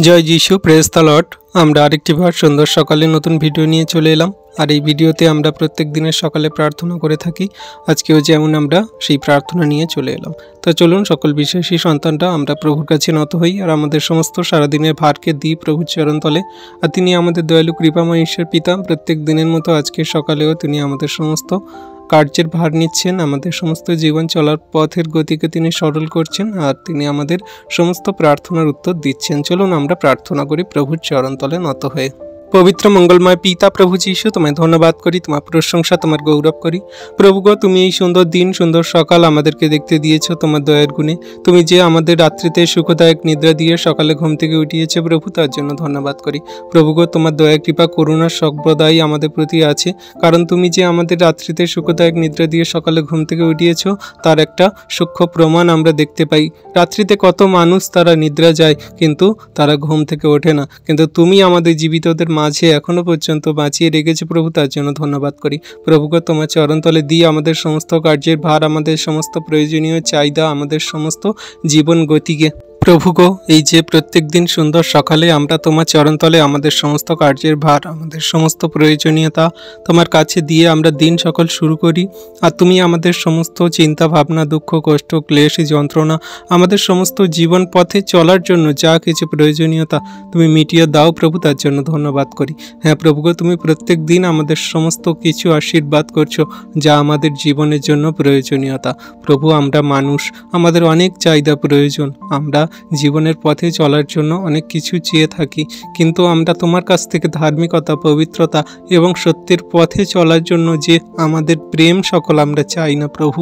জয় যিশু, praise the Lord. আমরা আরেকটি বার সুন্দর সকালে নতুন ভিডিও নিয়ে চলে এলাম। আর এই ভিডিওতে আমরা প্রত্যেক দিনের সকালে প্রার্থনা করে থাকি। আজকেও যেমন আমরা সেই প্রার্থনা নিয়ে চলে এলাম। তো চলুন সকল বিশ্বাসী সন্তানরা আমরা প্রভুর কাছে নত হই আর আমাদের সমস্ত সারাদিনের ভারকে দিই প্রভুর চরণতলে। আর তিনি আমাদের দয়ালু কৃপাময় ঈশ্বর পিতা, প্রত্যেক দিনের মতো আজকের সকালেও তিনি আমাদের সমস্ত কার্যের ভার নিচ্ছেন, আমাদের সমস্ত জীবন চলার পথের গতিকে তিনি সরল করছেন আর তিনি আমাদের সমস্ত প্রার্থনার উত্তর দিচ্ছেন। চলুন আমরা প্রার্থনা করি প্রভুর চরণতলে নত হয়ে। পবিত্র মঙ্গলময় পিতা প্রভু যীশু, তোমায় ধন্যবাদ করি, তোমার প্রশংসা, তোমার গৌরব করি। প্রভু গো, তুমি এই সুন্দর দিন, সুন্দর সকাল আমাদেরকে দেখতে দিয়েছো তোমার দয়ার গুণে। তুমি যে আমাদের রাত্রিতে সুখদায়ক নিদ্রা দিয়ে সকালে ঘুম থেকে উঠিয়েছে প্রভু, তার জন্য ধন্যবাদ করি। প্রভু গো, তোমার দয়া কৃপা করুণা সর্বদাই আমাদের প্রতি আছে, কারণ তুমি যে আমাদের রাত্রিতে সুখদায়ক নিদ্রা দিয়ে সকালে ঘুম থেকে উঠিয়েছো তার একটা সূক্ষ্ম প্রমাণ আমরা দেখতে পাই। রাত্রিতে কত মানুষ তারা নিদ্রা যায় কিন্তু তারা ঘুম থেকে ওঠে না, কিন্তু তুমি আমাদের জীবিতদের মাঝে এখনো পর্যন্ত বাঁচিয়ে রেখেছে প্রভু, তার জন্য ধন্যবাদ করি। প্রভুকে তোমার চরণতলে দিয়ে আমাদের সমস্ত কার্যের ভার, আমাদের সমস্ত প্রয়োজনীয় চাহিদা, আমাদের সমস্ত জীবন গতিকে প্রভু গো, এই যে প্রত্যেক দিন সুন্দর সকালে আমরা তোমার চরণতলে আমাদের সমস্ত কার্যের ভার, আমাদের সমস্ত প্রয়োজনীয়তা তোমার কাছে দিয়ে আমরা দিন সকাল শুরু করি। আর তুমি আমাদের সমস্ত চিন্তা ভাবনা, দুঃখ, কষ্ট, ক্লেশ, যন্ত্রণা, আমাদের সমস্ত জীবন পথে চলার জন্য যা কিছু প্রয়োজনীয়তা তুমি মিটিয়ে দাও প্রভু, তার জন্য ধন্যবাদ করি। হ্যাঁ প্রভু গো, তুমি প্রত্যেক দিন আমাদের সমস্ত কিছু আশীর্বাদ করছো যা আমাদের জীবনের জন্য প্রয়োজনীয়তা। প্রভু, আমরা মানুষ, আমাদের অনেক চাহিদা প্রয়োজন, আমরা জীবনের পথে চলার জন্য অনেক কিছু চেয়ে থাকি, কিন্তু আমরা তোমার কাছ থেকে ধার্মিকতা, পবিত্রতা এবং সত্যের পথে চলার জন্য যে আমাদের প্রেম সকল আমরা চাই না প্রভু।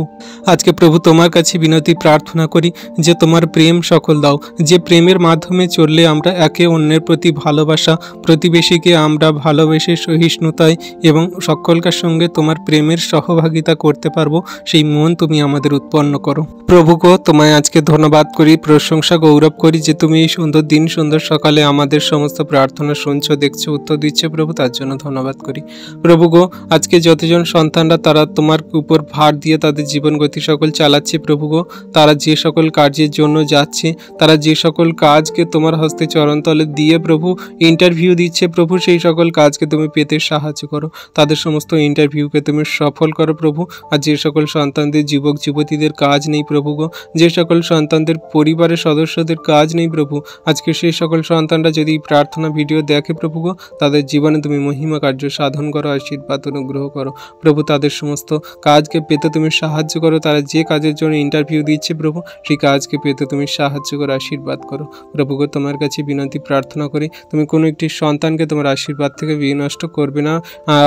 আজকে প্রভু তোমার কাছে বিনতি প্রার্থনা করি যে তোমার প্রেম সকল দাও, যে প্রেমের মাধ্যমে চললে আমরা একে অন্যের প্রতি ভালোবাসা, প্রতিবেশীকে আমরা ভালোবেসে সহিষ্ণুতায় এবং সকলকার সঙ্গে তোমার প্রেমের সহভাগিতা করতে পারবো, সেই মন তুমি আমাদের উৎপন্ন করো। প্রভু গো, তোমায় আজকে ধন্যবাদ করি, প্রশংসা, গৌরব করি যে তুমি এই সুন্দর দিন, সুন্দর সকালে আমাদের সমস্ত প্রার্থনা শুনছো, দেখছো, উত্তর দিচ্ছে প্রভু, তার জন্য ধন্যবাদ করি। প্রভু গো, আজকে যতজন সন্তানরা তারা তোমার উপর ভার দিয়ে তাদের জীবন গতি সকল চালাচ্ছে প্রভু গো, তারা যে সকল কার্যের জন্য যাচ্ছে, তারা যে সকল কাজকে তোমার হস্তে চরণতলে দিয়ে প্রভু ইন্টারভিউ দিচ্ছে প্রভু, সেই সকল কাজকে তুমি পেতে সাহায্য করো, তাদের সমস্ত ইন্টারভিউকে তুমি সফল করো প্রভু। আর যে সকল সন্তানদের, যুবক যুবতীদের কাজ নেই প্রভু গো, যে সকল সন্তানদের পরিবারের সদস্যদের কাজ নেই প্রভু, আজকে সেই সকল সন্তানরা যদি প্রার্থনা ভিডিও দেখে প্রভু গো, তাদের জীবনে তুমি মহিমা কার্য সাধন করো, আশীর্বাদ অনুগ্রহ করো প্রভু, তাদের সমস্ত কাজকে পেতে তুমি সাহায্য করো। তারা যে কাজের জন্য ইন্টারভিউ দিচ্ছে প্রভু, সেই কাজকে পেতে তুমি সাহায্য করো, আশীর্বাদ করো প্রভু গো। তোমার কাছে বিনতি প্রার্থনা করি, তুমি কোনো একটি সন্তানকে তোমার আশীর্বাদ থেকে বিনষ্ট করবে না,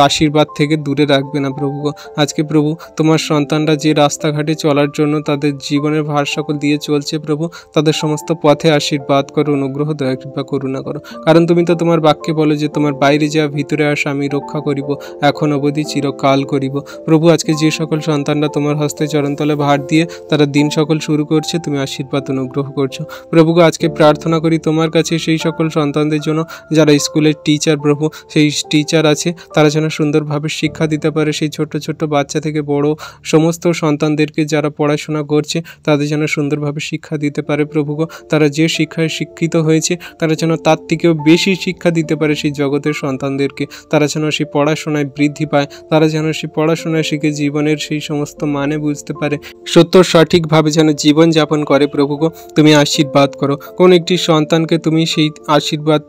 আশীর্বাদ থেকে দূরে রাখবে না প্রভু গো। আজকে প্রভু তোমার সন্তানরা যে রাস্তাঘাটে চলার জন্য তাদের জীবনের ভার সকল দিয়ে চলছে প্রভু, তাদের সমস্ত পথে আশীর্বাদ করো, অনুগ্রহ, দয়া, কৃপা, করুণা করো, কারণ তুমি তো তোমার বাক্যে বলো যে তোমার বাইরে যা ভিতরে আসা আমি রক্ষা করিব, এখন অবধি চিরকাল করিব। প্রভু, আজকে যে সকল সন্তানরা তোমার হস্তে চরণতলে ভার দিয়ে তারা দিন সকল শুরু করছে, তুমি আশীর্বাদ অনুগ্রহ করছো প্রভু গো। আজকে প্রার্থনা করি তোমার কাছে সেই সকল সন্তানদের জন্য যারা স্কুলের টিচার প্রভু, সেই টিচার আছে, তারা যেন সুন্দরভাবে শিক্ষা দিতে পারে সেই ছোট ছোট বাচ্চা থেকে বড় সমস্ত সন্তানদেরকে যারা পড়াশোনা করছে, তাদের যেন সুন্দরভাবে শিক্ষা দিতে পারে প্রভু গো। তারা যে শিক্ষায় শিক্ষিত হয়েছে তারা যেন তার থেকেও বেশি শিক্ষা দিতে পারে সেই জগতের সন্তানদেরকে, তারা যেন সেই পড়াশোনায় বৃদ্ধি পায়, তারা যেন সেই পড়াশোনায় শিখে জীবনের সেই সমস্ত মানে বুঝতে পারে, সত্য সঠিকভাবে যেন জীবনযাপন করে প্রভু গো। তুমি আশীর্বাদ করো, কোন একটি সন্তানকে তুমি সেই আশীর্বাদ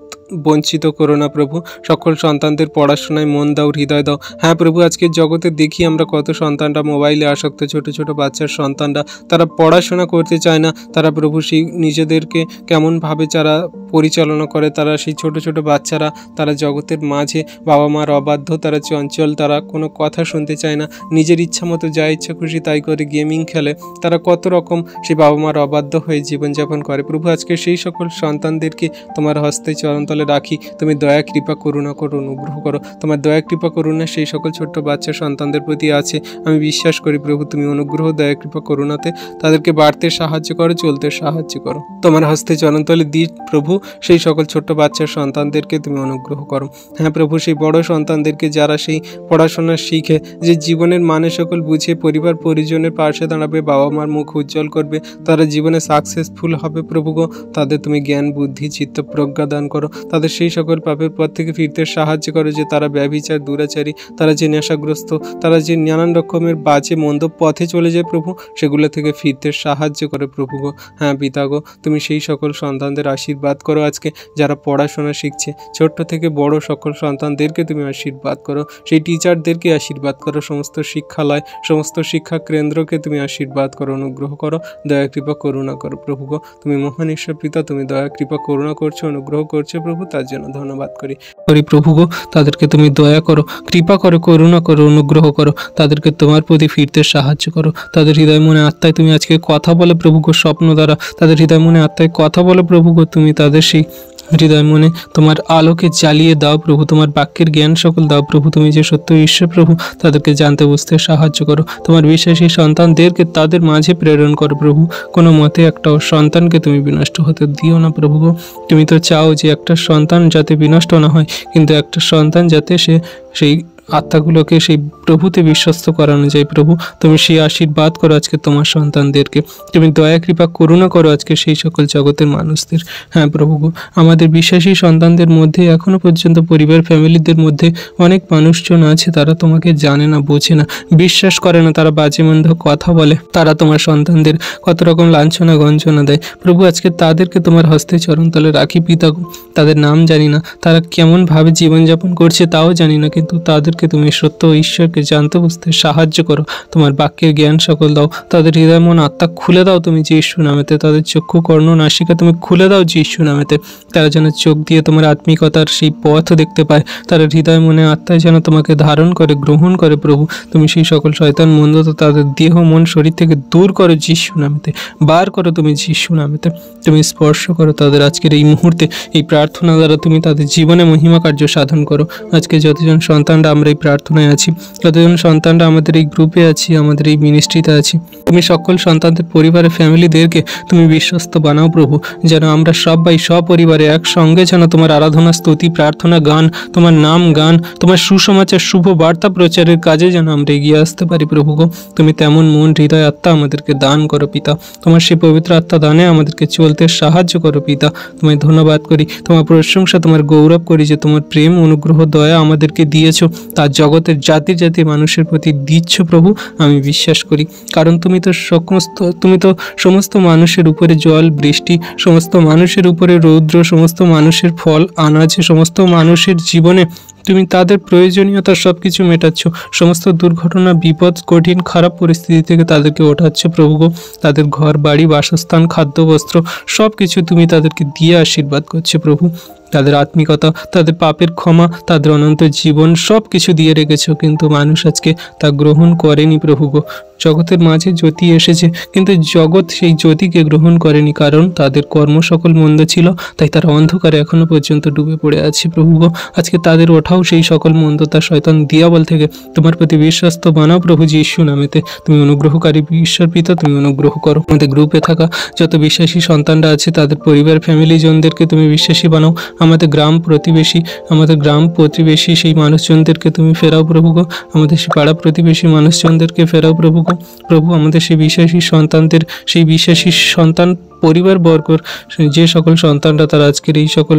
বঞ্চিত করো না প্রভু। সকল সন্তানদের পড়াশোনায় মন দাও, হৃদয় দাও। হ্যাঁ প্রভু, আজকের জগতে দেখি আমরা কত সন্তানরা মোবাইলে আসক্ত, ছোট ছোট বাচ্চার সন্তানরা, তারা পড়াশোনা করতে চায় না, তারা প্রভু সেই নিজেদেরকে কেমনভাবে যারা পরিচালনা করে, তারা সেই ছোট ছোট বাচ্চারা তারা জগতের মাঝে বাবা মার অবাধ্য, তারা চঞ্চল, তারা কোনো কথা শুনতে চায় না, নিজের ইচ্ছা মতো যা ইচ্ছা খুশি তাই করে গেমিং খেলে, তারা কত রকম সেই বাবা মার অবাধ্য হয়ে জীবনযাপন করে প্রভু। আজকে সেই সকল সন্তানদেরকে তোমার হস্তে চরণতলে চরণতলে রাখি। তুমি দয়া কৃপা করুণা করো, অনুগ্রহ করো। তোমার দয়া কৃপা করুণা সেই সকল ছোট্ট বাচ্চা সন্তানদের প্রতি আছে। আমি বিশ্বাস করি প্রভু তুমি অনুগ্রহ দয়া কৃপা করুণাতে তাদেরকে বাড়তে সাহায্য করো, চলতে সাহায্য করো। তোমার হস্তে চরণতলে দিই প্রভু সেই সকল ছোট্ট বাচ্চার সন্তানদেরকে তুমি অনুগ্রহ করো। হ্যাঁ প্রভু, সেই বড় সন্তানদেরকে যারা সেই পড়াশোনা শিখে, যে জীবনের মানে সকল বুঝে পরিবার পরিজনের পাশে দাঁড়াবে, বাবা মার মুখ উজ্জ্বল করবে, তারা জীবনে সাকসেসফুল হবে প্রভু গো, তাদের তুমি জ্ঞান বুদ্ধি চিত্ত প্রজ্ঞা দান করো। তাদের সেই সকল পাপের পথ থেকে ফিরতে সাহায্য করো, যে তারা ব্যভিচার দুরাচারী, তারা যে নেশাগ্রস্ত, তারা যে নানান রকমের বাজে মন্দ পথে চলে যায় প্রভু, সেগুলো থেকে ফিরতে সাহায্য করে প্রভু গো। হ্যাঁ পিতা গো, তুমি সেই সকল সন্তানদের আশীর্বাদ করো আজকে যারা পড়াশোনা শিখছে, ছোট্ট থেকে বড় সকল সন্তানদেরকে তুমি আশীর্বাদ করো। সেই টিচারদেরকে আশীর্বাদ করো, সমস্ত শিক্ষালয় সমস্ত শিক্ষা কেন্দ্রকে তুমি আশীর্বাদ করো, অনুগ্রহ করো, দয়া কৃপা করুণা করো প্রভু গো। তুমি মহান ঈশ্বর পিতা, তুমি দয়া কৃপা করুণা করছো, অনুগ্রহ করছো প্রভু, তার জন্য ধন্যবাদ করি প্রভু গো। তাদেরকে তুমি দয়া করো, কৃপা করো, করুণা করো, অনুগ্রহ করো, তাদেরকে তোমার প্রতি ফিরতে সাহায্য করো। তাদের হৃদয় মনে আত্মায় তুমি আজকে কথা বলে প্রভু গো, স্বপ্ন দ্বারা তাদের হৃদয় মনে আত্মায় কথা বলে প্রভু গো। তুমি তাদের সেই হৃদয় মনে তোমার আলোকে জ্বালিয়ে দাও প্রভু, তোমার বাক্যের জ্ঞান সকল দাও প্রভু। তুমি যে সত্য ঈশ্বর প্রভু, তাদেরকে জানতে বুঝতে সাহায্য করো। তোমার বিশ্বাসী সন্তানদেরকে তাদের মাঝে প্রেরণ করো প্রভু। কোনো মতে একটা সন্তানকে তুমি বিনষ্ট হতে দিও না প্রভু গো। তুমি তো চাও যে একটা সন্তান যাতে বিনষ্ট না হয়, কিন্তু একটা সন্তান যাতে সেই আত্মাগুলোকে সেই প্রভুতে বিশ্বস্ত করানো যায় প্রভু। তুমি সেই আশীর্বাদ করো আজকে তোমার সন্তানদেরকে, তুমি দয়া কৃপা করুণা করো আজকে সেই সকল জগতের মানুষদের। হ্যাঁ প্রভু গো, আমাদের বিশ্বাসী সন্তানদের মধ্যে এখনো পর্যন্ত পরিবার ফ্যামিলিদের মধ্যে অনেক মানুষজন আছে, তারা তোমাকে জানে না, বোঝে না, বিশ্বাস করে না, তারা বাজে মন্দ কথা বলে, তারা তোমার সন্তানদের কত রকম লাঞ্ছনা গঞ্জনা দেয় প্রভু। আজকে তাদেরকে তোমার হস্তে চরণতলে রাখি পিতা গো। তাদের নাম জানি না, তারা কেমনভাবে জীবনযাপন করছে তাও জানি না, কিন্তু তাদেরকে তুমি সত্য ঈশ্বরকে জানতে বুঝতে সাহায্য করো। তোমার বাক্যের জ্ঞান সকল দাও, তাদের হৃদয় মন আত্মা খুলে দাও তুমি যীশু নামেতে। তাদের চক্ষু কর্ণ নাসিকা তুমি খুলে দাও যীশু নামেতে। তারা যেন চোখ দিয়ে তোমার আত্মিকতার সেই পথ দেখতে পায়, তারা হৃদয় মনে আত্মায় যেন তোমাকে ধারণ করে গ্রহণ করে প্রভু। তুমি সেই সকল শয়তান মন্দতা তাদের দেহ মন শরীর থেকে দূর করো যীশু নামেতে, বার করো তুমি যীশু নামেতে। তুমি স্পর্শ করো তাদের আজকের এই মুহূর্তে, এই প্রার্থনা দ্বারা তুমি তাদের জীবনে মহিমা কার্য সাধন করো। আজকে যতজন সন্তানরা আমরা এই প্রার্থনায় আছি, যতজন সন্তানরা আমাদের এই গ্রুপে আছি, আমাদের এই মিনিস্ট্রিতে আছি, তুমি সকল সন্তানদের পরিবারের ফ্যামিলিদেরকে তুমি বিশ্বস্ত বানাও প্রভু, যেন আমরা সবাই সপরিবারে একসঙ্গে যেন তোমার আরাধনা স্তুতি প্রার্থনা গান, তোমার নাম গান, তোমার সুসমাচার শুভ বার্তা প্রচারের কাজে যেন আমরা এগিয়ে আসতে পারি প্রভু গো। তুমি তেমন মন হৃদয় আত্মা আমাদেরকে দান করো পিতা, তোমার সেই পবিত্র আত্মা দানে আমাদেরকে চলতে সাহায্য করো পিতা। তোমায় ধন্যবাদ করি, তোমার প্রশংসা, তোমার গৌরব করি যে তোমার প্রেম অনুগ্রহ দয়া আমাদেরকে দিয়েছো, তার জগতের জাতি জাতি মানুষের প্রতি দিচ্ছ প্রভু। আমি বিশ্বাস করি, কারণ তুমি তো সমস্ত মানুষের উপরে জল বৃষ্টি, সমস্ত মানুষের উপরে রৌদ্র, সমস্ত মানুষের ফল আনাজ, সমস্ত মানুষের জীবনে তুমি তাদের প্রয়োজনীয়তা সব কিছু মেটাচ্ছ। সমস্ত দুর্ঘটনা বিপদ কঠিন খারাপ পরিস্থিতি থেকে তাদেরকে ওঠাচ্ছ প্রভু গো। তাদের ঘর বাড়ি বাসস্থান খাদ্য বস্ত্র সব কিছু তুমি তাদেরকে দিয়ে আশীর্বাদ করছো প্রভু। তাদের আত্মিকতা, তাদের পাপের ক্ষমা, তাদের অনন্ত জীবন সব কিছু দিয়ে রেখেছো, কিন্তু মানুষ আজকে তা গ্রহণ করেনি প্রভু গো। জগতের মাঝে জ্যোতি এসেছে, কিন্তু জগৎ সেই জ্যোতিকে গ্রহণ করেনি, কারণ তাদের কর্ম সকল মন্দ ছিল, তাই তারা অন্ধকারে এখনো পর্যন্ত ডুবে পড়ে আছে প্রভু গো। আজকে তাদের ওঠাও সেই সকল মন্দতা শয়তান দিয়াবল থেকে তোমার প্রতি বিশ্বস্ত বানাও প্রভু যীশু নামেতে। তুমি অনুগ্রহকারী ঈশ্বর পিতা, তুমি অনুগ্রহ করো। আমাদের গ্রুপে থাকা যত বিশ্বাসী সন্তানরা আছে তাদের পরিবার ফ্যামিলি জনদেরকে তুমি বিশ্বাসী বানাও। আমাদের গ্রাম প্রতিবেশী সেই মানুষজনদেরকে তুমি ফেরাও প্রভু গো। আমাদের সেই পাড়া প্রতিবেশী মানুষজনদেরকে ফেরাও প্রভু গো। প্রভু আমাদের সেই বিশ্বাসী সন্তানদের, সেই বিশ্বাসী সন্তান পরিবারবর্গর যে সকল সন্তানরা তারা আজকের এই সকল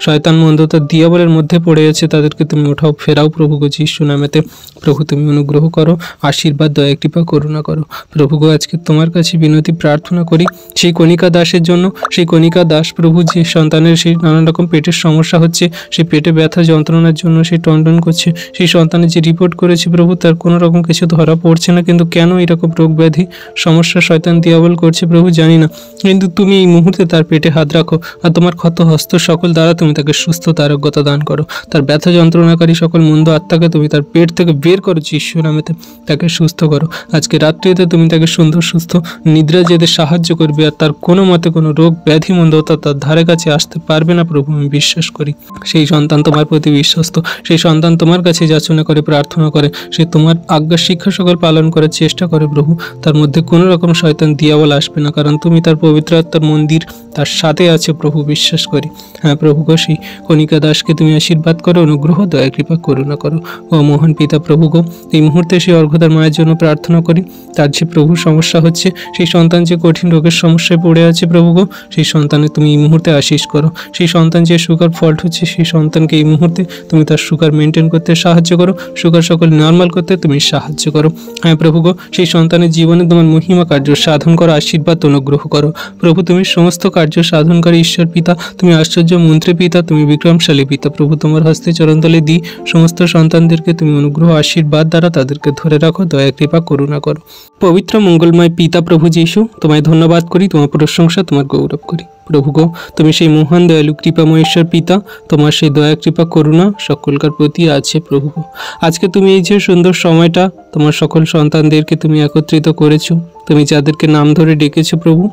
শয়তান মন্দতা দিয়াবলের মধ্যে পড়ে আছে, তাদেরকে তুমি ওঠাও ফেরাও প্রভু গো যীশু নামেতে। প্রভু তুমি অনুগ্রহ করো, আশীর্বাদ দয়া কৃপা করুণা করো প্রভু গো। আজকে তোমার কাছে বিনতি প্রার্থনা করি সেই কণিকা দাসের জন্য। সেই কণিকা দাস প্রভু, যে সন্তানের সেই নানান রকম পেটের সমস্যা হচ্ছে, সেই পেটে ব্যথা যন্ত্রণার জন্য সে টনটন করছে, সেই সন্তানের যে রিপোর্ট করেছে প্রভু তার কোনো রকম কিছু ধরা পড়ছে না, কিন্তু কেন এরকম রোগ ব্যাধি সমস্যা শয়তান দিয়াবল করছে প্রভু জানি না। কিন্তু তুমি এই মুহূর্তে তার পেটে হাত রাখো আর তোমার ক্ষত হস্ত সকল দ্বারা তুমি তাকে সুস্থতা আরোগ্যতা দান করো। তার ব্যথা যন্ত্রণাকারী সকল মন্দ আত্মাকে তুমি তার পেট থেকে বের করো যিশু নামেতে, তাকে সুস্থ করো। আজকে রাত্রিতে তুমি তাকে সুন্দর সুস্থ নিদ্রা যেতে সাহায্য করবে আর তার কোনো মতে কোনো রোগ ব্যাধি মন্দতা তার ধারে কাছে আসতে পারবে না প্রভু, আমি বিশ্বাস করি। সেই সন্তান তোমার প্রতি বিশ্বস্ত, সেই সন্তান তোমার কাছে যাচনা করে প্রার্থনা করে, সে তোমার আজ্ঞা শিক্ষা সকল পালন করার চেষ্টা করে প্রভু। তার মধ্যে কোনো রকম শয়তান দিয়াবল আসবে না, কারণ তুমি তার পবিত্র আত্মার মন্দির, তার সাথে আছে প্রভু, বিশ্বাস করি। হ্যাঁ প্রভু গো, সেই কণিকা দাসকে তুমি আশীর্বাদ করো, অনুগ্রহ দয়া কৃপা করুণা করো। ও মহান পিতা প্রভু গো, এই মুহূর্তে সেই অর্ঘতার মায়ের জন্য প্রার্থনা করি। তার যে প্রভু সমস্যা হচ্ছে, সেই সন্তান যে কঠিন রোগের সমস্যায় পড়ে আছে প্রভু গো, সেই সন্তানে তুমি এই মুহূর্তে আশীষ করো। সেই সন্তান যে সুগার ফল্ট হচ্ছে, সেই সন্তানকে এই মুহূর্তে তুমি তার সুগার মেনটেন করতে সাহায্য করো, সুগার সকল নর্মাল করতে তুমি সাহায্য করো। হ্যাঁ প্রভু গো, সেই সন্তানের জীবনে তোমার মহিমা কার্য সাধন করো, আশীর্বাদ অনুগ্রহ করো প্রভু। তুমি সমস্ত কার্য সাধনকারী ঈশ্বর পিতা, তুমি আশ্চর্য মন্ত্রী পিতা, তুমি বিক্রমশালী পিতা প্রভু। তোমার হস্তে চরণতলে দিই সমস্ত সন্তানদেরকে, তুমি অনুগ্রহ আশীর্বাদ দ্বারা তাদেরকে ধরে রাখো, দয়া কৃপা করুণা করো। পবিত্র মঙ্গলময় পিতা প্রভু যীশু, তোমায় ধন্যবাদ করি, তোমার প্রশংসা, তোমার গৌরব করি প্রভু গো। তুমি সেই মহান দয়ালু কৃপাময় ঈশ্বর পিতা, তোমার সেই দয়া কৃপা করুণা সকলকার প্রতি আছে প্রভু গো। আজকে তুমি এই যে সুন্দর সময়টা তোমার সকল সন্তানদেরকে তুমি একত্রিত করেছো, তুমি যাদেরকে নাম ধরে ডেকেছো প্রভু,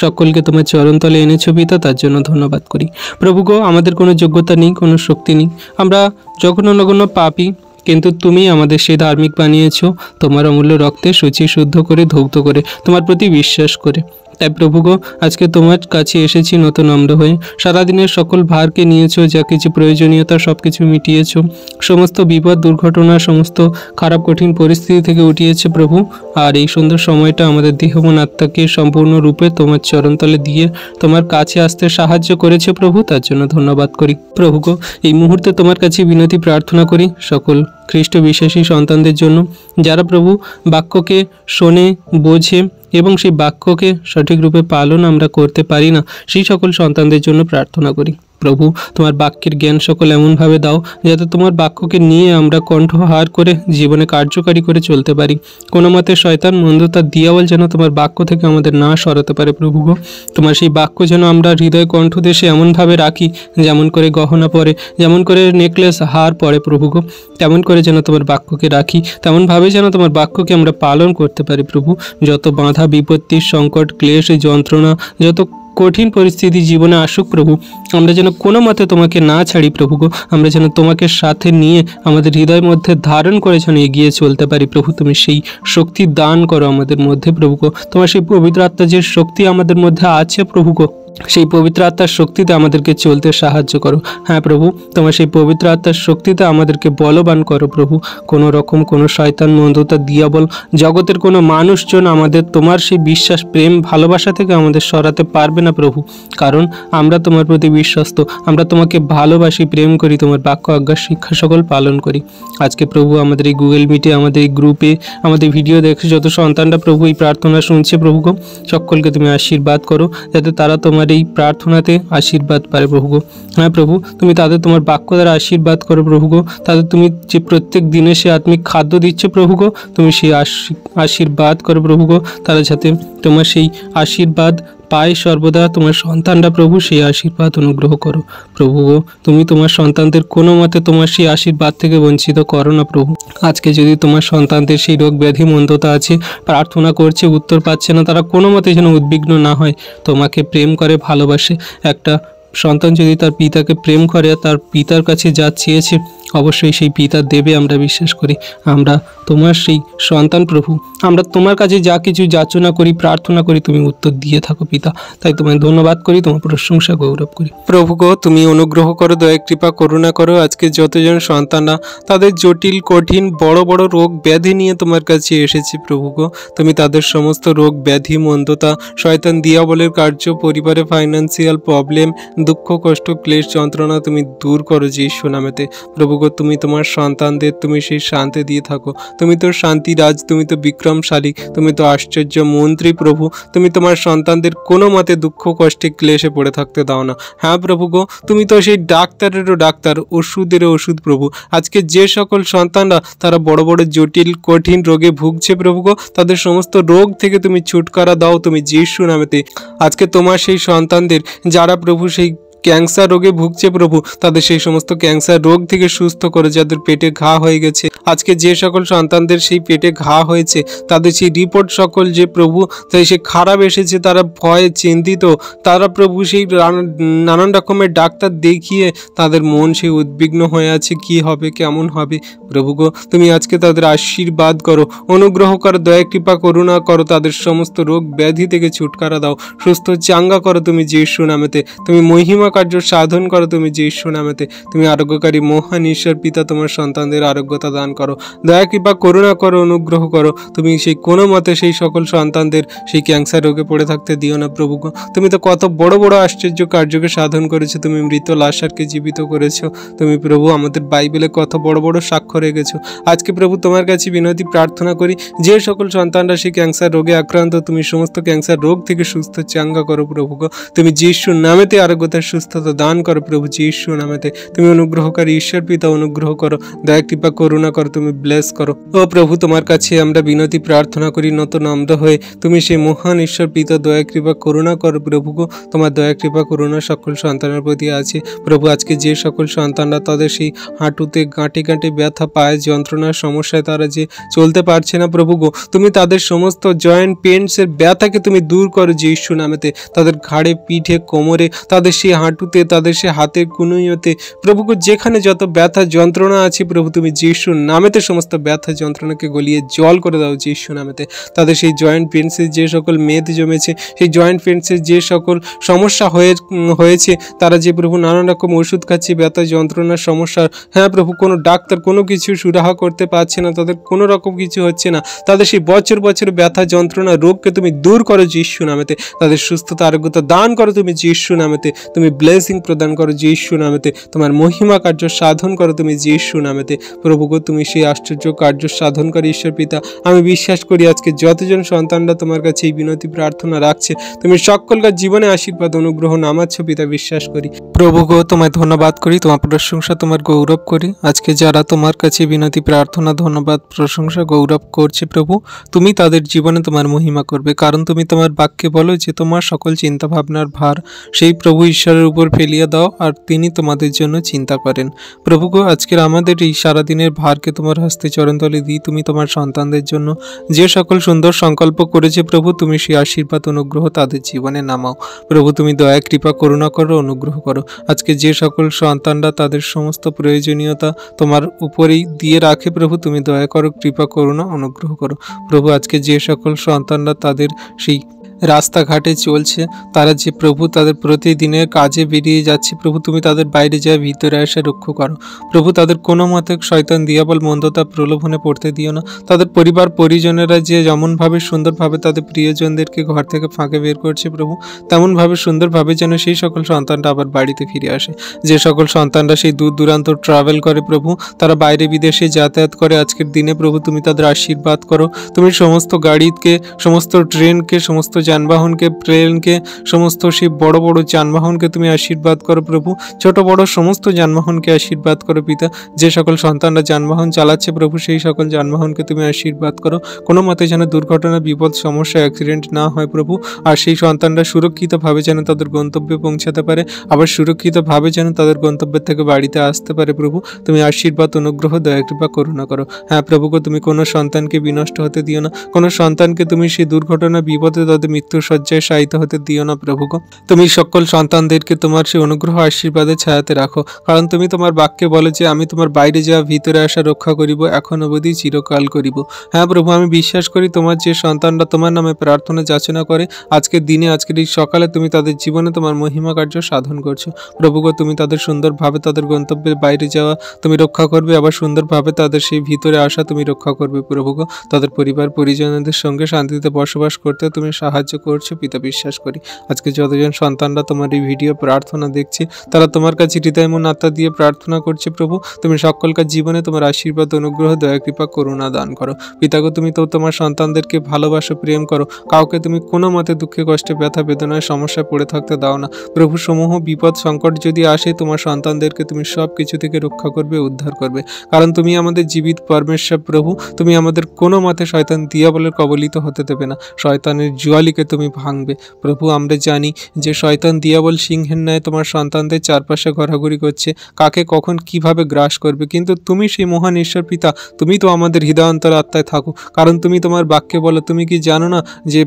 সকলকে তোমার চরণতলে এনেছো পিতা, তার জন্য ধন্যবাদ করি প্রভু গো। আমাদের কোনো যোগ্যতা নেই, কোনো শক্তি নেই, আমরা জঘন্য নগণ্য পাপী, কিন্তু তুমি আমাদের সেই ধার্মিক বানিয়েছো তোমার অমূল্য রক্তে শুচি শুদ্ধ করে ধৌত করে, তোমার প্রতি বিশ্বাস করে। তাই প্রভু গো, আজকে তোমার কাছে এসেছি নতুন নম্র হয়ে। সারাদিনের সকল ভারকে নিয়েছো, যা কিছু প্রয়োজনীয়তা সব কিছু মিটিয়েছো, সমস্ত বিপদ দুর্ঘটনা সমস্ত খারাপ কঠিন পরিস্থিতি থেকে উঠিয়েছে প্রভু। আর এই সুন্দর সময়টা আমাদের দেহমন আত্মাকে সম্পূর্ণরূপে তোমার চরণতলে দিয়ে তোমার কাছে আসতে সাহায্য করেছে প্রভু, তার জন্য ধন্যবাদ করি প্রভু গো। এই মুহূর্তে তোমার কাছে বিনতি প্রার্থনা করি সকল খ্রিস্ট বিশ্বাসী সন্তানদের জন্য, যারা প্রভু বাক্যকে শোনে, বোঝে এবং সেই বাক্যকে সঠিক রূপে পালন আমরা করতে পারি না, সেই সকল সন্তানদের জন্য প্রার্থনা করি প্রভু। তোমার বাক্যের জ্ঞান সকল এমনভাবে দাও যাতে তোমার বাক্যকে নিয়ে আমরা কণ্ঠহার করে জীবনে কার্যকারী করে চলতে পারি। কোনো মতে শয়তান মন্দতার দিয়াবল যেন তোমার বাক্য থেকে আমাদের না সরাতে পারে প্রভু গো। তোমার সেই বাক্য যেন আমরা হৃদয় কণ্ঠদেশে এমনভাবে রাখি, যেমন করে গহনা পরে, যেমন করে নেকলেস হার পরে প্রভু গো, তেমন করে যেন তোমার বাক্যকে রাখি, তেমনভাবে যেন তোমার বাক্যকে আমরা পালন করতে পারি প্রভু। যত বাধা বিপত্তি সংকট ক্লেশ যন্ত্রণা যত কঠিন পরিস্থিতি জীবনে আসুক প্রভু, আমরা যেন কোনো মতে তোমাকে না ছাড়ি প্রভু গো। আমরা যেন তোমাকে সাথে নিয়ে আমাদের হৃদয়ের মধ্যে ধারণ করে যেন এগিয়ে চলতে পারি প্রভু। তুমি সেই শক্তি দান করো আমাদের মধ্যে প্রভু গো। তোমার সেই পবিত্র আত্মা যে শক্তি আমাদের মধ্যে আছে প্রভু গো, সেই পবিত্র আত্মার শক্তিতে আমাদেরকে চলতে সাহায্য করো। হ্যাঁ প্রভু, তোমার সেই পবিত্র আত্মার শক্তিতে আমাদেরকে বলবান করো প্রভু। কোনো রকম কোনো শয়তান মন্দতা দিয়াবল জগতের কোনো মানুষজন আমাদের তোমার সেই বিশ্বাস প্রেম ভালোবাসা থেকে আমাদের সরাতে পারবে না প্রভু, কারণ আমরা তোমার প্রতি বিশ্বস্ত, আমরা তোমাকে ভালোবাসি, প্রেম করি, তোমার বাক্য আজ্ঞা শিক্ষা সকল পালন করি। আজকে প্রভু আমাদের এই গুগল মিটে, আমাদের এই গ্রুপে, আমাদের ভিডিও দেখে যত সন্তানরা প্রভু এই প্রার্থনা শুনছে প্রভু গো, সকলকে তুমি আশীর্বাদ করো যাতে তারা তোমার এই প্রার্থনাতে আশীর্বাদ পারে প্রভু গো। হ্যাঁ প্রভু, তুমি তাদের তোমার বাক্য দ্বারা আশীর্বাদ করো প্রভু গো। তাদের তুমি যে প্রত্যেক দিনে সে আত্মিক খাদ্য দিচ্ছ প্রভু গো, তুমি সেই আশীর্বাদ করো প্রভু গো। তারা যাতে তোমার সেই আশীর্বাদ পায় সর্বদা, তোমার সন্তানরা প্রভু সেই আশীর্বাদ অনুগ্রহ করো প্রভু গো। তুমি তোমার সন্তানদের কোনো মতে তোমার সেই আশীর্বাদ থেকে বঞ্চিত করো না প্রভু। আজকে যদি তোমার সন্তানদের সেই রোগ ব্যাধি মন্দতা আছে, প্রার্থনা করছে উত্তর পাচ্ছে না, তারা কোনো মতে যেন উদ্বিগ্ন না হয়, তোমাকে প্রেম করে ভালোবাসে। একটা সন্তান যদি তার পিতাকে প্রেম করে, তার পিতার কাছে যা চেয়েছে অবশ্যই সেই পিতা দেবে, আমরা বিশ্বাস করি। আমরা তোমার সেই সন্তান প্রভু, আমরা তোমার কাছে যা কিছু যাচনা করি, প্রার্থনা করি, তুমি উত্তর দিয়ে থাকো পিতা। তাই তোমায় ধন্যবাদ করি, তোমার প্রশংসা গৌরব করি প্রভু গো। তুমি অনুগ্রহ করো, দয়া কৃপা করুণা করো। আজকে যতজন সন্তানরা তাদের জটিল কঠিন বড় বড় রোগ ব্যাধি নিয়ে তোমার কাছে এসেছে প্রভু গো, তুমি তাদের সমস্ত রোগ ব্যাধি মন্দতা শয়তান দিয়াবলের কার্য, পরিবারে ফাইন্যান্সিয়াল প্রবলেম, দুঃখ কষ্ট ক্লেশ যন্ত্রণা তুমি দূর করো যিশু নামেতে প্রভু গো তুমি তোমার সন্তানদের তুমি সেই শান্তি দিয়ে থাকো। তুমি তো শান্তিরাজ, তুমি তো বিক্রমশালী, তুমি তো আশ্চর্য মন্ত্রী প্রভু। তুমি তোমার সন্তানদের কোনো মতে দুঃখ কষ্টে ক্লেশে পড়ে থাকতে দাও না। হ্যাঁ প্রভু গো, তুমি তো সেই ডাক্তারেরও ডাক্তার, ওষুধেরও ওষুধ প্রভু। আজকে যে সকল সন্তানরা তারা বড় বড় জটিল কঠিন রোগে ভুগছে প্রভু গো, তাদের সমস্ত রোগ থেকে তুমি ছুটকারা দাও তুমি যিশু নামেতে। আজকে তোমার সেই সন্তানদের যারা প্রভু সেই ক্যান্সার রোগে ভুগছে প্রভু, তাদের সেই সমস্ত ক্যান্সার রোগ থেকে সুস্থ করে। যাদের পেটে ঘা হয়ে গেছে, আজকে যে সকল সন্তানদের সেই পেটে ঘা হয়েছে, তাদের সেই রিপোর্ট সকল যে প্রভু তাই সে খারাপ এসেছে, তারা ভয়ে চিন্তিত, তারা প্রভু সেই নানান রকমের ডাক্তার দেখিয়ে তাদের মন সেই উদ্বিগ্ন হয়ে আছে, কি হবে কেমন হবে। প্রভু গো তুমি আজকে তাদের আশীর্বাদ করো, অনুগ্রহ করো, দয়া কৃপা করুণা করো, তাদের সমস্ত রোগ ব্যাধি থেকে ছুটকারা দাও, সুস্থ চাঙ্গা করো তুমি যিশু নামেতে। তুমি মহিমা কার্য সাধন করো তুমি যিশু নামেতে। তুমি আরোগ্যকারী মহান ঈশ্বর পিতা, তোমার সন্তানদের আরোগ্যতা দান করো, দয়া কৃপা করুণা করো, অনুগ্রহ করো। তুমি সেই কোনো মতে সেই সকল সন্তানদের সেই ক্যান্সার রোগে পড়ে থাকতে দিও না প্রভু গো। তুমি তো কত বড় বড় আশ্চর্য কার্যকে সাধন করেছো, তুমি মৃত লাশারকে জীবিত করেছো। তুমি প্রভু আমাদের বাইবেলে কত বড় বড় সাক্ষ্য রেখেছো। আজকে প্রভু তোমার কাছে বিনতি প্রার্থনা করি, যে সকল সন্তানরা সেই ক্যান্সার রোগে আক্রান্ত, তুমি সমস্ত ক্যান্সার রোগ থেকে সুস্থ চাঙ্গা করো প্রভু গো। তুমি যিশু নামেতে আরোগ্যতার সুস্থতা দান করো প্রভু যিশু নামেতে। তুমি অনুগ্রহকারী ঈশ্বর পিতা, অনুগ্রহ করো, দয়া কৃপা করুণা করো, তুমি ব্লেস করো। ও প্রভু তোমার কাছে আমরা বিনতি প্রার্থনা করি নত নম্র হয়ে, তুমি সেই মহান ঈশ্বর পিতা, দয়া কৃপা করুণা করো প্রভু গো। তোমার দয়া কৃপা করুণা সকল সন্তানের প্রতি আছে প্রভু। আজকে যে সকল সন্তানরা তাদের সেই হাঁটুতে গাঁটে গাঁটে ব্যথা, পায়ে যন্ত্রণার সমস্যায় তারা যে চলতে পারছে না প্রভু গো, তুমি তাদের সমস্ত জয়েন্ট পেন্টসের ব্যথাকে তুমি দূর করো যিশু নামেতে। তাদের ঘাড়ে, পিঠে, কোমরে, তাদের সেই হাঁটুতে, তাদের সে হাতের কুনুইতে প্রভু গো, যেখানে যত ব্যথা যন্ত্রণা আছে প্রভু, তুমি যিশু নামেতে সমস্ত ব্যথা যন্ত্রণাকে গলিয়ে জল করে দাও যিশু নামেতে। তাদের সেই জয়েন্ট পেন্সের যে সকল মেদ জমেছে, সেই জয়েন্ট পেন্সের যে সকল সমস্যা হয়েছে, তারা যে প্রভু নানান রকম ওষুধ খাচ্ছে ব্যথা যন্ত্রণার সমস্যার, হ্যাঁ প্রভু কোনো ডাক্তার কোনো কিছু সুরাহা করতে পারছে না, তাদের কোনো রকম কিছু হচ্ছে না, তাদের সেই বছর বছর ব্যথা যন্ত্রণা রোগকে তুমি দূর করো যিশু নামেতে। তাদের সুস্থতা আরোগ্যতা দান করো তুমি যিশু নামেতে। তুমি ব্লেসিং প্রদান করো যিশু নামেতে। তোমার মহিমা কার্য সাধন করো তুমি যিশু নামেতে। প্রভু গো তুমি সেই আশ্চর্য কার্য সাধন করো ঈশ্বর পিতা। আমি বিশ্বাস করি আজকে যতজন সন্তানরা তোমার কাছে এই বিনতি প্রার্থনা রাখছে, তুমি সকলকার জীবনে আশীর্বাদ অনুগ্রহ নামাচ্ছ পিতা, বিশ্বাস করি। প্রভু গো তোমায় ধন্যবাদ করি, তোমার প্রশংসা, তোমার গৌরব করি। আজকে যারা তোমার কাছে বিনতি প্রার্থনা ধন্যবাদ প্রশংসা গৌরব করছে প্রভু, তুমি তাদের জীবনে তোমার মহিমা করবে, কারণ তুমি তোমার বাক্যে বলো যে তোমার সকল চিন্তা ভাবনার ভার সেই প্রভু ঈশ্বরের উপর ফেলিয়ে দাও আর তিনি তোমাদের জন্য চিন্তা করেন। প্রভু গো আজকের আমাদের এই সারাদিনের ভারকে তোমার হস্তে চরণতলে দিই। তুমি তোমার সন্তানদের জন্য যে সকল সুন্দর সংকল্প করেছে প্রভু, তুমি সেই আশীর্বাদ অনুগ্রহ তাদের জীবনে নামাও প্রভু। তুমি দয়া কৃপা করুণা করো, অনুগ্রহ করো। আজকে যে সকল সন্তানরা তাদের সমস্ত প্রয়োজনীয়তা তোমার উপরেই দিয়ে রাখে প্রভু, তুমি দয়া করো, কৃপা করুণা অনুগ্রহ করো প্রভু। আজকে যে সকল সন্তানরা তাদের সেই রাস্তাঘাটে চলছে, তারা যে প্রভু তাদের প্রতিদিনের কাজে বেরিয়ে যাচ্ছে প্রভু, তুমি তাদের বাইরে যায় ভিতরে আসে রক্ষা করো প্রভু। তাদের কোনো মতে শয়তান দিয়াবল মন্দতা প্রলোভনে পড়তে দিও না। তাদের পরিবার পরিজনেরা যে যেমনভাবে সুন্দরভাবে তাদের প্রিয়জনদেরকে ঘর থেকে ফাঁকে বের করছে প্রভু, তেমনভাবে সুন্দরভাবে যেন সেই সকল সন্তানরা আবার বাড়িতে ফিরে আসে। যে সকল সন্তানরা সেই দূর দূরান্ত ট্রাভেল করে প্রভু, তারা বাইরে বিদেশে যাতায়াত করে আজকের দিনে প্রভু, তুমি তাদের আশীর্বাদ করো। তুমি সমস্ত গাড়িকে, সমস্ত ট্রেনকে, সমস্ত যানবাহনকে, প্লেনকে, সমস্ত সেই বড় বড় যানবাহনকে তুমি আশীর্বাদ করো প্রভু। ছোট বড় সমস্ত যানবাহনকে আশীর্বাদ করো পিতা। যে সকল সন্তানরা যানবাহন চালাচ্ছে প্রভু, সেই সকল যানবাহনকে তুমি আশীর্বাদ করো। কোনো মতে যেন দুর্ঘটনা, বিপদ, সমস্যা, অ্যাক্সিডেন্ট না হয় প্রভু। আর সেই সন্তানরা সুরক্ষিতভাবে যেন তাদের গন্তব্যে পৌঁছাতে পারে, আবার সুরক্ষিতভাবে যেন তাদের গন্তব্যের থেকে বাড়িতে আসতে পারে প্রভু। তুমি আশীর্বাদ অনুগ্রহ দয়া কৃপা করুণা করো। হ্যাঁ প্রভু গো, তুমি কোনো সন্তানকে বিনষ্ট হতে দিও না। কোনো সন্তানকে তুমি সেই দুর্ঘটনা, বিপদে তাদের মৃত্যুর শয্যায় শায়িত হতে দিও না প্রভু গো। তুমি সকল সন্তানদেরকে তোমার সেই অনুগ্রহ আশীর্বাদের ছায়াতে রাখো, কারণ তুমি তোমার বাক্যে বলে যে আমি তোমার বাইরে যাওয়া ভিতরে আসা রক্ষা করিব, এখন অবধি চিরকাল করিব। হ্যাঁ প্রভু, আমি বিশ্বাস করি তোমার যে সন্তানরা তোমার নামে প্রার্থনা যাচনা করে আজকের দিনে, আজকের এই সকালে তুমি তাদের জীবনে তোমার মহিমা কার্য সাধন করছো প্রভু গো। তুমি তাদের সুন্দরভাবে তাদের গন্তব্যের বাইরে যাওয়া তুমি রক্ষা করবে, আবার সুন্দরভাবে তাদের সেই ভিতরে আসা তুমি রক্ষা করবে প্রভু গো। তাদের পরিবার পরিজনদের সঙ্গে শান্তিতে বসবাস করতে তুমি সাহায্য সাহায্য করছো পিতা, বিশ্বাস করি। আজকে যতজন সন্তানরা তোমার এই ভিডিও প্রার্থনা দেখছে তারা তোমার কাছে হৃদয় মন আত্মা দিয়ে প্রার্থনা করছে প্রভু, তুমি সকলকার জীবনে তোমার আশীর্বাদ, অনুগ্রহ, দয়া, কৃপা, করুণা দান করো। পিতাগো, তুমি তো তোমার সন্তানদেরকে ভালোবাসো, প্রেম করো, কাউকে তুমি কোনো মতে দুঃখে, কষ্টে, ব্যথা, বেদনায়, সমস্যায় পড়ে থাকতে দাও না প্রভু। সমূহ বিপদ সংকট যদি আসে, তোমার সন্তানদেরকে তুমি সব কিছু থেকে রক্ষা করবে, উদ্ধার করবে, কারণ তুমি আমাদের জীবিত পরমেশ্বর প্রভু। তুমি আমাদের কোনো মতে শয়তান দিয়াবলের কবলিত হতে দেবে না, শয়তানের জুয়ালিকে তুমি ভাঙবে প্রভু। আমরা জানি যে শয়তান দিয়াবল সিংহের ন্যায় তোমার সন্তানদের চারপাশে ঘোরাঘুরি করছে, কাকে কখন কিভাবে গ্রাস করবে, কিন্তু তুমি সেই মহান ঈশ্বর পিতা, তুমি তো আমাদের হৃদয়ান্তর আত্মায় থাকো, কারণ তুমি তোমার বাক্যে বলো, তুমি কি জানো না যে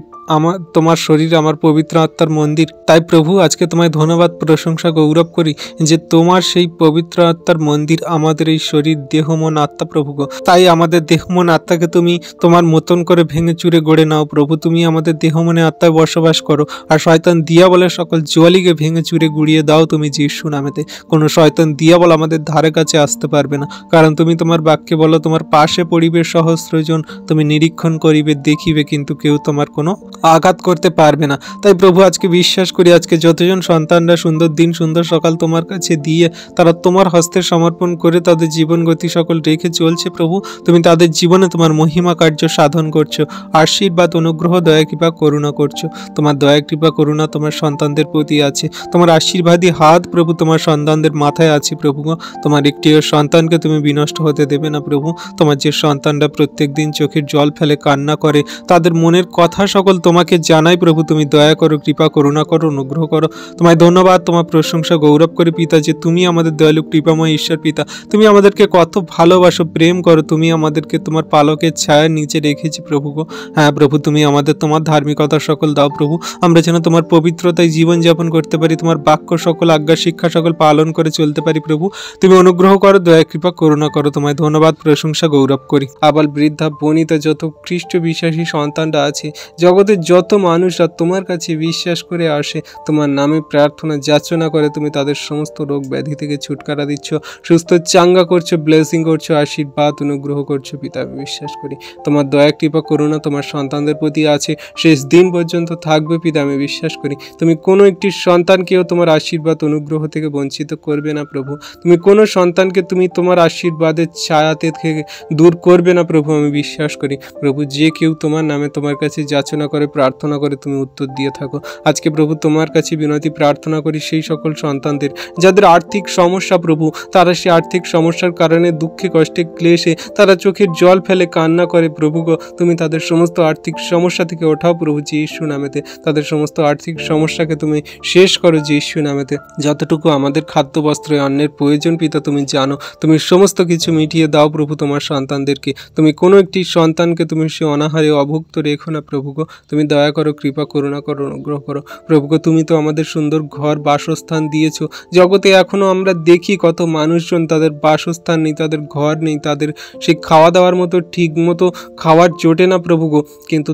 তোমার শরীর আমার পবিত্র আত্মার মন্দির। তাই প্রভু আজকে তোমায় ধন্যবাদ, প্রশংসা, গৌরব করি যে তোমার সেই পবিত্র আত্মার মন্দির আমাদের এই শরীর, দেহ, মন, আত্মা প্রভু গো। তাই আমাদের দেহ, মন, আত্মাকে তুমি তোমার মতন করে ভেঙে চুরে গড়ে নাও প্রভু। তুমি আমাদের দেহ, মনে, আত্মায় বসবাস করো, আর শয়তান দিয়াবলের সকল জুয়ালিকে ভেঙে চুরে গুড়িয়ে দাও তুমি যিশু নামেতে। কোনো শয়তান দিয়াবল আমাদের ধারে কাছে আসতে পারবে না, কারণ তুমি তোমার বাক্যে বলো, তোমার পাশে পড়িবে সহস্রজন, তুমি নিরীক্ষণ করিবে, দেখিবে, কিন্তু কেউ তোমার কোনো আঘাত করতে পারবে না। তাই প্রভু আজকে বিশ্বাস করি, আজকে যতজন সন্তানরা সুন্দর দিন, সুন্দর সকাল তোমার কাছে দিয়ে তারা তোমার হস্তে সমর্পণ করে তাদের জীবন গতি সকল রেখে চলছে প্রভু, তুমি তাদের জীবনে তোমার মহিমা কার্য সাধন করছো, আশীর্বাদ, অনুগ্রহ, দয়া, কৃপা, করুণা করছো। তোমার দয়া, কৃপা, করুণা তোমার সন্তানদের প্রতি আছে, তোমার আশীর্বাদী হাত প্রভু তোমার সন্তানদের মাথায় আছে প্রভু। তোমার একটিও সন্তানকে তুমি বিনষ্ট হতে দেবে না প্রভু। তোমার যে সন্তানরা প্রত্যেক দিন চোখের জল ফেলে কান্না করে, তাদের মনের কথা সকল তোমাকে জানাই প্রভু, তুমি দয়া করো, কৃপা, করুণা করো, অনুগ্রহ করো। তোমায় ধন্যবাদ, তোমার প্রশংসা, গৌরব করে পিতা, যে তুমি আমাদের দয়ালু কৃপাময় ঈশ্বর পিতা, তুমি আমাদেরকে কত ভালোবাসো, প্রেম করো, তুমি আমাদেরকে তোমার পালকের ছায়ার নিচে রেখেছি প্রভু গো। হ্যাঁ প্রভু, তুমি আমাদের তোমার ধার্মিকতা সকল দাও প্রভু, আমরা যেন তোমার পবিত্রতায় জীবনযাপন করতে পারি, তোমার বাক্য সকল, আজ্ঞা, শিক্ষা সকল পালন করে চলতে পারি প্রভু। তুমি অনুগ্রহ করো, দয়া, কৃপা, করুণা করো। তোমায় ধন্যবাদ, প্রশংসা, গৌরব করি। আবার বৃদ্ধা, বনিতা, যত খ্রিস্ট বিশ্বাসী সন্তানরা আছে, জগতের যত মানুষরা তোমার কাছে বিশ্বাস করে আসে, তোমার নামে প্রার্থনা যাচনা করে, তুমি তাদের সমস্ত রোগ ব্যাধি থেকে ছুটকারা দিচ্ছ, সুস্থ চাঙ্গা করছো, ব্লেসিং করছো, আশীর্বাদ, অনুগ্রহ করছো পিতা। আমি বিশ্বাস করি তোমার দয়া, কৃপা, করুণা তোমার সন্তানদের প্রতি আছে, শেষ দিন পর্যন্ত থাকবে পিতা। আমি বিশ্বাস করি তুমি কোনো একটি সন্তানকেও তোমার আশীর্বাদ, অনুগ্রহ থেকে বঞ্চিত করবে না প্রভু। তুমি কোনো সন্তানকে তুমি তোমার আশীর্বাদের ছায়াতে থেকে দূর করবে না প্রভু। আমি বিশ্বাস করি প্রভু, যে কেউ তোমার নামে তোমার কাছে যাচনা করে, প্রার্থনা করে, তুমি উত্তর দিয়ে থাকো। আজকে প্রভু তোমার কাছে বিনতি প্রার্থনা করি সেই সকল সন্তানদের যাদের আর্থিক সমস্যা প্রভু, তারা সেই আর্থিক সমস্যার কারণে দুঃখে, কষ্টে, ক্লেশে তারা চোখের জল ফেলে কান্না করে প্রভু গো। তুমি তাদের সমস্ত আর্থিক সমস্যা থেকে ওঠাও প্রভু যিশু নামেতে। তাদের সমস্ত আর্থিক সমস্যাকে তুমি শেষ করো যিশু নামেতে। যতটুকু আমাদের খাদ্য, বস্ত্র, অন্নের প্রয়োজন পিতা তুমি জানো, তুমি সমস্ত কিছু মিটিয়ে দাও প্রভু তোমার সন্তানদেরকে। তুমি কোনো একটি সন্তানকে তুমি সে অনাহারে, অভুক্ত রেখো না প্রভু গো। তুমি দয়া করো, কৃপা, করুণা করো, অনুগ্রহ করো প্রভু গো। তুমি তো আমাদের সুন্দর ঘর, বাসস্থান দিয়েছো। জগতে এখনো আমরা দেখি কত মানুষজন তাদের বাসস্থান নেই, তাদের ঘর নেই, তাদের সেই খাওয়া দাওয়ার মতো ঠিক মতো খাওয়ার জোটে না প্রভু গো, কিন্তু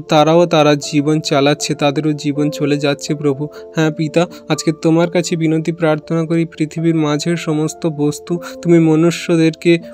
তারা জীবন চালাচ্ছে, তাদেরও জীবন চলে যাচ্ছে প্রভু। হ্যাঁ পিতা, আজকে তোমার কাছে বিনতি প্রার্থনা করি, পৃথিবীর মাঝের সমস্ত বস্তু তুমি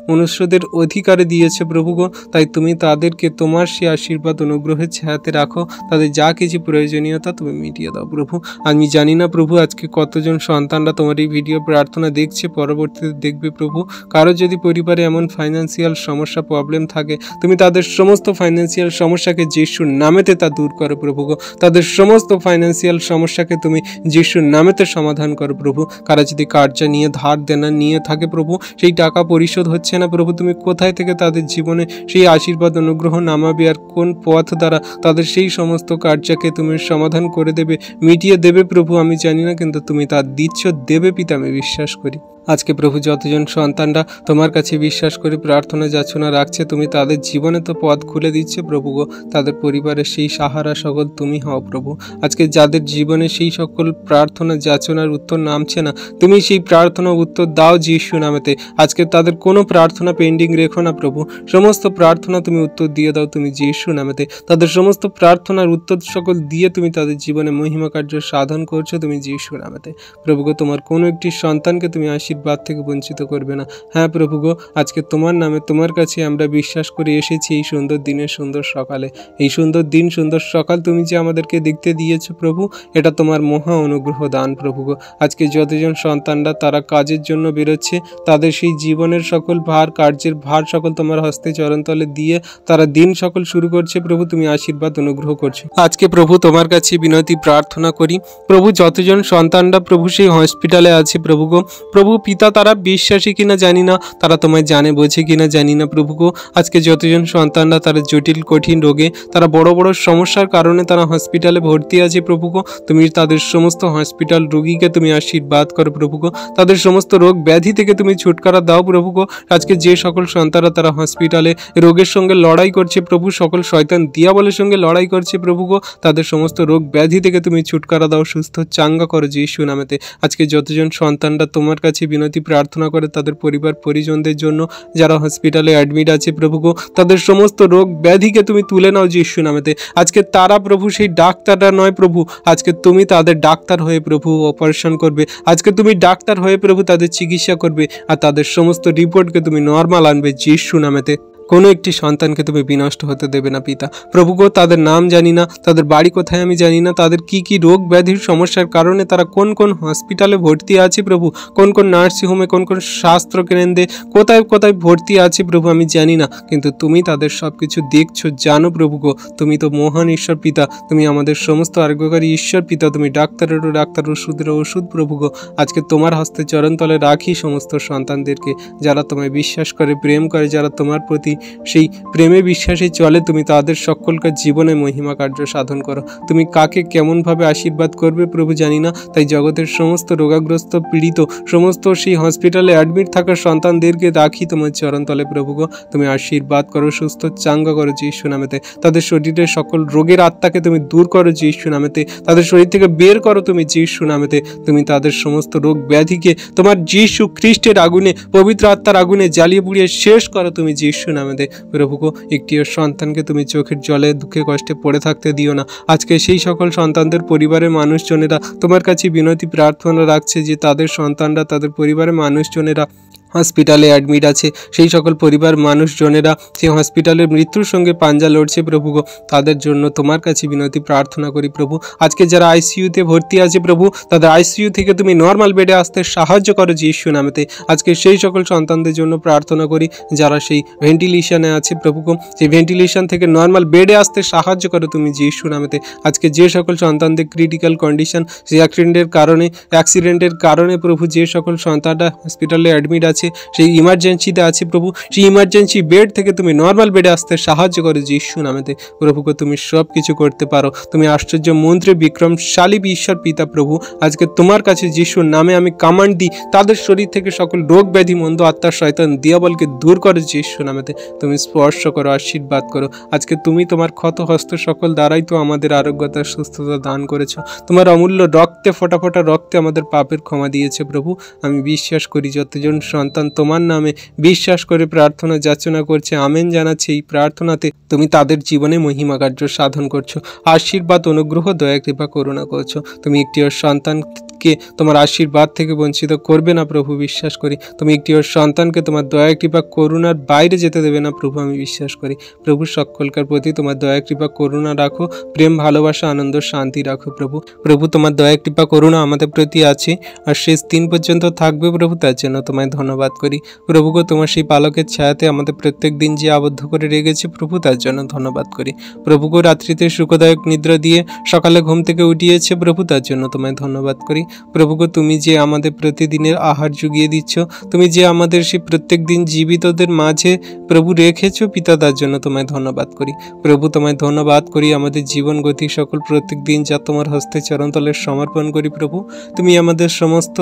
মনুষ্যদের অধিকারে দিয়েছে প্রভু গো, তাই তুমি তাদেরকে তোমার সে আশীর্বাদ, অনুগ্রহের ছায়াতে রাখো। তাদের যা কিছু প্রয়োজনীয়তা তুমি মিটিয়ে দাও প্রভু। আমি জানি না প্রভু আজকে কতজন সন্তানরা তোমার এই ভিডিও প্রার্থনা দেখছে, পরবর্তীতে দেখবে প্রভু। কারো যদি পরিবারে এমন ফাইন্যান্সিয়াল সমস্যা, প্রবলেম থাকে, তুমি তাদের সমস্ত ফাইন্যান্সিয়াল সমস্যাকে যিশুর নামেতে তা দূর করো প্রভু গো। তাদের সমস্ত ফাইন্যান্সিয়াল সমস্যাকে তুমি যিশুর নামেতে সমাধান করো প্রভু। কারা যদি কার্যা নিয়ে, ধার দেনা নিয়ে থাকে প্রভু, সেই টাকা পরিশোধ হচ্ছে না প্রভু, তুমি কোথায় থেকে তাদের জীবনে সেই আশীর্বাদ, অনুগ্রহ নামাবে, আর কোন পথ দ্বারা তাদের সেই সমস্ত কার্যকে তুমি সমাধান করে দেবে, মিটিয়ে দেবে প্রভু আমি জানি না, কিন্তু তুমি তা দিচ্ছ, দেবে পিতা আমি বিশ্বাস করি। আজকে প্রভু যতজন সন্তানরা তোমার কাছে বিশ্বাস করে প্রার্থনা যাচনা রাখছে, তুমি তাদের জীবনে তো পথ খুলে দিচ্ছে প্রভু গো। তাদের পরিবারের সেই সাহারা সকল তুমি হও প্রভু। আজকে যাদের জীবনে সেই সকল প্রার্থনা যাচনার উত্তর নামছে না, তুমি সেই প্রার্থনা উত্তর দাও যিশু নামেতে। আজকে তাদের কোনো প্রার্থনা পেন্ডিং রেখো না প্রভু, সমস্ত প্রার্থনা তুমি উত্তর দিয়ে দাও তুমি যিশু নামেতে। তাদের সমস্ত প্রার্থনার উত্তর সকল দিয়ে তুমি তাদের জীবনে মহিমা কার্য সাধন করছো তুমি যিশু নামেতে। প্রভু গো, তোমার কোনো একটি সন্তানকে তুমি আশীর্বাদ থেকে বঞ্চিত করবে না। হ্যাঁ প্রভু গো, আজকে তোমার নামে তোমার কাছে আমরা বিশ্বাস করে এসেছি এই সুন্দর দিনের সুন্দর সকালে। এই সুন্দর দিন সুন্দর সকাল তুমি যে আমাদেরকে দেখতে দিয়েছো প্রভু, এটা তোমার মহা অনুগ্রহ দান প্রভু গো। আজকে যতজন সন্তানরা তারা কাজের জন্য বেরোচ্ছে, তাদের সেই জীবনের সকল ভার, কার্যের ভার সকল তোমার হস্তে চরণতলে দিয়ে তারা দিন সকল শুরু করছে প্রভু, তুমি আশীর্বাদ অনুগ্রহ করছো। আজকে প্রভু তোমার কাছে বিনতি প্রার্থনা করি প্রভু, যতজন সন্তানরা প্রভু সেই হসপিটালে আছে প্রভু গো, প্রভু পিতা তারা বিশ্বাসী কিনা জানি না, তারা তোমায় জানে বোঝে কিনা জানি না প্রভু গো। আজকে যতজন সন্তানরা তারা জটিল কঠিন রোগে, তারা বড় বড় সমস্যার কারণে তারা হসপিটালে ভর্তি আছে প্রভু গো, তুমি তাদের সমস্ত হসপিটাল রোগীকে তুমি আশীর্বাদ করো প্রভু গো, তাদের সমস্ত রোগ ব্যাধি থেকে তুমি ছুটকারা দাও প্রভু গো। আজকে যে সকল সন্তানরা তারা হসপিটালে রোগের সঙ্গে লড়াই করছে প্রভু, সকল শয়তান দিয়াবলের সঙ্গে লড়াই করছে প্রভু গো, তাদের সমস্ত রোগ ব্যাধি থেকে তুমি ছুটকারা দাও, সুস্থ চাঙ্গা করো যিশু নামেতে। আজকে যতজন সন্তানরা তোমার কাছে বিনতি প্রার্থনা করে তাদের পরিবার পরিজনদের জন্য যারা হসপিটালে অ্যাডমিট আছে প্রভু গো, তাদের সমস্ত রোগ ব্যাধিকে তুমি তুলে নাও যিশু নামেতে। আজকে তারা প্রভু সেই ডাক্তাররা নয় প্রভু, আজকে তুমি তাদের ডাক্তার হয়ে প্রভু অপারেশন করবে, আজকে তুমি ডাক্তার হয়ে প্রভু তাদের চিকিৎসা করবে, আর তাদের সমস্ত রিপোর্টকে তুমি নর্মাল আনবে যিশু নামেতে। কোনো একটি সন্তানকে তুমি বিনষ্ট হতে দেবে না পিতা প্রভু গো। তাদের নাম জানি না, তাদের বাড়ি কোথায় আমি জানি না, তাদের কি কি রোগ ব্যাধির সমস্যার কারণে তারা কোন কোন হসপিটালে ভর্তি আছে প্রভু, কোন কোন নার্সিংহোমে, কোন কোন স্বাস্থ্য কেন্দ্রে, কোথায় কোথায় ভর্তি আছে প্রভু আমি জানি না, কিন্তু তুমি তাদের সব কিছু দেখছো, জানো প্রভু গো। তুমি তো মহান ঈশ্বর পিতা, তুমি আমাদের সমস্ত আরোগ্যকারী ঈশ্বর পিতা, তুমি ডাক্তারেরও ডাক্তার, ওষুধেরও ওষুধ প্রভু গো। আজকে তোমার হস্তে চরণতলে রাখি সমস্ত সন্তানদেরকে, যারা তোমায় বিশ্বাস করে, প্রেম করে, যারা তোমার প্রতি সেই প্রেমে বিশ্বাসে চলে, তুমি তাদের সকলকে জীবনে মহিমা কার্য সাধন করো। তুমি কাকে কেমনভাবে আশীর্বাদ করবে প্রভু জানি না, তাই জগতের সমস্ত রোগাগ্রস্ত পীড়িত সমস্ত সেই হসপিটালে অ্যাডমিট থাকা সন্তানদেরকে রাখি তোমার চরণতলে প্রভু গো। তুমি আশীর্বাদ করো, সুস্থ চাঙ্গা করো যিশু নামেতে। তাদের শরীরের সকল রোগের আত্মাকে তুমি দূর করো যিশু নামেতে, তাদের শরীর থেকে বের করো তুমি যিশু নামেতে। তুমি তাদের সমস্ত রোগ ব্যাধিকে তোমার যিশু খ্রিস্টের আগুনে, পবিত্র আত্মার আগুনে জ্বালিয়ে পুড়িয়ে শেষ করো তুমি যিশু নামেতে প্রভু গো। একটিও সন্তানকে তুমি চোখের জলে দুঃখে কষ্টে পড়ে থাকতে দিও না। আজকে সেই সকল সন্তানদের পরিবারের মানুষজনেরা তোমার কাছে বিনতি প্রার্থনা রাখছে যে তাদের সন্তানরা, তাদের পরিবারের মানুষজনেরা হসপিটালে অ্যাডমিট আছে, সেই সকল পরিবার মানুষজনেরা সেই হসপিটালের মৃত্যুর সঙ্গে পাঞ্জা লড়ছে প্রভু গো, তাদের জন্য তোমার কাছে বিনতি প্রার্থনা করি প্রভু। আজকে যারা আইসিইউতে ভর্তি আছে প্রভু, তাদের আইসিইউ থেকে তুমি নর্মাল বেডে আসতে সাহায্য করো যিশু নামেতে। আজকে সেই সকল সন্তানদের জন্য প্রার্থনা করি যারা সেই ভেন্টিলেশনে আছে প্রভু গো, সেই ভেন্টিলেশন থেকে নর্মাল বেডে আসতে সাহায্য করো তুমি যিশু নামেতে। আজকে যে সকল সন্তানদের ক্রিটিক্যাল কন্ডিশন, সেই অ্যাক্সিডেন্টের কারণে প্রভু যে সকল সন্তানরা হসপিটালে অ্যাডমিট আছে, সেই ইমার্জেন্সিতে আছে প্রভু, সেই ইমার্জেন্সি বেড থেকে তুমি নর্মাল বেডে আসতে সাহায্য করো যিশু নামেতে। প্রভু গো তুমি সব কিছু করতে পারো, তুমি আশ্চর্য মন্ত্রী বিক্রমশালী ঈশ্বর পিতা প্রভু। আজকে তোমার কাছে যিশুর নামে আমি কমান্ড দিই, তাদের শরীর থেকে সকল রোগ ব্যাধি, মন্দ আত্মা, শয়তান দিয়াবলকে দূর করো যিশু নামেতে। তুমি স্পর্শ করো, আশীর্বাদ করো। আজকে তুমি তোমার ক্ষত হস্ত সকল দ্বারাই তো আমাদের আরোগ্যতা, সুস্থতা দান করেছো। তোমার অমূল্য রক্তে, ফোটা ফোটা রক্তে আমাদের পাপের ক্ষমা দিয়েছে প্রভু। আমি বিশ্বাস করি যতজন সন্তান তোমার নামে বিশ্বাস করে প্রার্থনা যাচনা করছে, আমেন জানাচ্ছে, এই প্রার্থনাতে তুমি তাদের জীবনে মহিমা কার্য সাধন করছো, আশীর্বাদ, অনুগ্রহ, দয়া, কৃপা, করুণা করছো। তুমি একটিও সন্তানকে তোমার আশীর্বাদ থেকে বঞ্চিত করবে না প্রভু, বিশ্বাস করি। তুমি একটিও সন্তানকে তোমার দয়া, কৃপা, করুণার বাইরে যেতে দেবে না প্রভু, আমি বিশ্বাস করি। প্রভু সকলকার প্রতি তোমার দয়া, কৃপা, করুণা রাখো, প্রেম, ভালোবাসা, আনন্দ, শান্তি রাখো প্রভু। প্রভু তোমার দয়া, কৃপা, করুণা আমাদের প্রতি আছে আর শেষ দিন পর্যন্ত থাকবে প্রভু, তার জন্য তোমায় ধন্যবাদ করি প্রভু গো। তোমার সেই পালকের ছায়াতে আমাদের প্রত্যেক দিন যে আবদ্ধ করে রেখেছে প্রভু, তার জন্য ধন্যবাদ করি প্রভু গো। রাত্রিতে সুখদায়ক নিদ্রা দিয়ে সকালে ঘুম থেকে উঠিয়েছে প্রভু, তার জন্য তোমায় ধন্যবাদ করি প্রভু গো। তুমি যে আমাদের প্রতিদিনের আহার জুগিয়ে দিচ্ছ, তুমি যে আমাদের সেই প্রত্যেক দিন জীবিতদের মাঝে প্রভু রেখেছো পিতা, তার জন্য তোমায় ধন্যবাদ করি প্রভু। তোমায় ধন্যবাদ করি আমাদের জীবন গতি সকল প্রত্যেক দিন যা তোমার হস্তে চরণতলে সমর্পণ করি প্রভু। তুমি আমাদের সমস্ত